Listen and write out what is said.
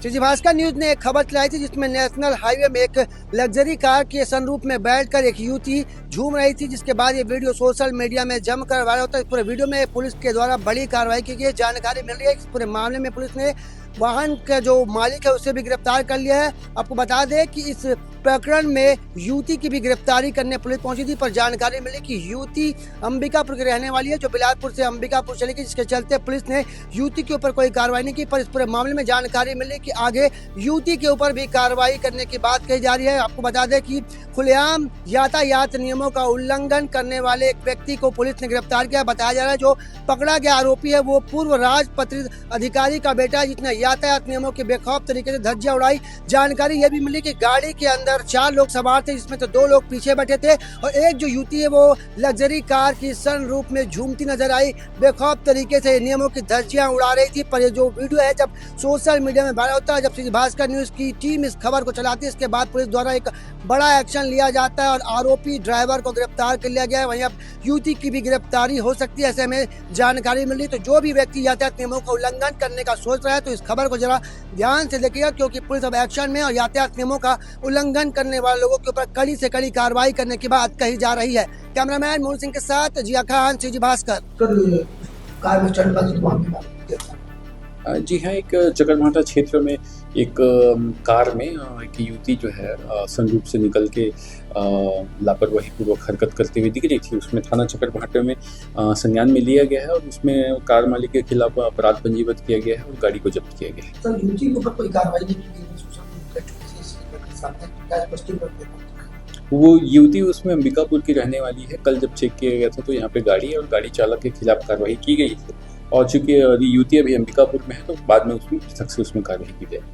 Shri Bhaskar news ने एक खबर चलाई थी जिसमें नेशनल हाईवे में एक लग्जरी कार के सनरूफ में बैठकर एक युवती झूम रही थी, जिसके बाद ये वीडियो सोशल मीडिया में जमकर वायरल होता है। इस पूरे वीडियो में पुलिस के द्वारा बड़ी कार्रवाई की गई, जानकारी मिल रही है। इस पूरे मामले में पुलिस ने वाहन का जो मालिक है उसे भी गिरफ्तार कर लिया है। आपको बता दें कि इस प्रकरण में युवती की भी गिरफ्तारी करने पुलिस पहुंची थी, पर जानकारी मिली कि युवती अंबिकापुर की रहने वाली है, जो बिलासपुर से अंबिकापुर चली गई, जिसके चलते पुलिस ने युवती के ऊपर कोई कार्रवाई नहीं की। पर इस पूरे मामले में जानकारी मिली कि आगे युवती के ऊपर भी कार्रवाई करने की बात कही जा रही है। आपको बता दें कि खुलेआम यातायात नियमों का उल्लंघन करने वाले एक व्यक्ति को पुलिस ने गिरफ्तार किया। बताया जा रहा है जो पकड़ा गया आरोपी है वो पूर्व राजपत्रित अधिकारी का बेटा है, जिसने यातायात नियमों के बेखौफ तरीके से धज्जियां उड़ाई। जानकारी यह भी मिली कि गाड़ी के अंदर 4 लोग सवार थे, जिसमें तो 2 लोग पीछे बैठे थे और एक जो युवती है वो लग्जरी कार की सनरूफ में झूमती नजर आई, बेखौफ तरीके से नियमों की धज्जियां उड़ा रही थी। पर ये जो वीडियो है जब सोशल मीडिया में वायरल होता है, जब श्री भास्कर न्यूज की टीम इस खबर को चलाती है, इसके बाद पुलिस द्वारा एक बड़ा एक्शन लिया जाता है और आरोपी ड्राइवर को गिरफ्तार कर लिया गया है। वहीं अब युवती की भी गिरफ्तारी हो सकती है, ऐसे हमें जानकारी मिली। तो जो भी व्यक्ति यातायात नियमों का उल्लंघन करने का सोच रहा है तो इस खबर को जरा ध्यान से देखिएगा, क्योंकि पुलिस अब एक्शन में और यातायात नियमों का उल्लंघन करने वाले लोगों के ऊपर कड़ी से कड़ी कार्रवाई करने की बात कही जा रही है। कैमरामैन मोहन सिंह के साथ जिया खान, श्री भास्कर। जी हाँ, एक चकरभाटा क्षेत्र में एक कार में एक युवती जो है सनरूफ से निकल के लापरवाही पूर्वक हरकत करते हुए दिख रही थी। उसमें थाना चकरभाटे में संज्ञान में लिया गया है और उसमें कार मालिक के खिलाफ अपराध पंजीबद्ध किया गया है और गाड़ी को जब्त किया गया है। सर, युवती के ऊपर कोई कार्रवाई नहीं की गई? वो युवती उसमें अंबिकापुर की रहने वाली है। कल जब चेक किया गया था तो यहाँ पे गाड़ी है और गाड़ी चालक के खिलाफ कार्रवाई की गई है और चूंकि युवती अभी अंबिकापुर में है तो बाद में उसमें सख्त से उसमें कार्रवाई की जाए।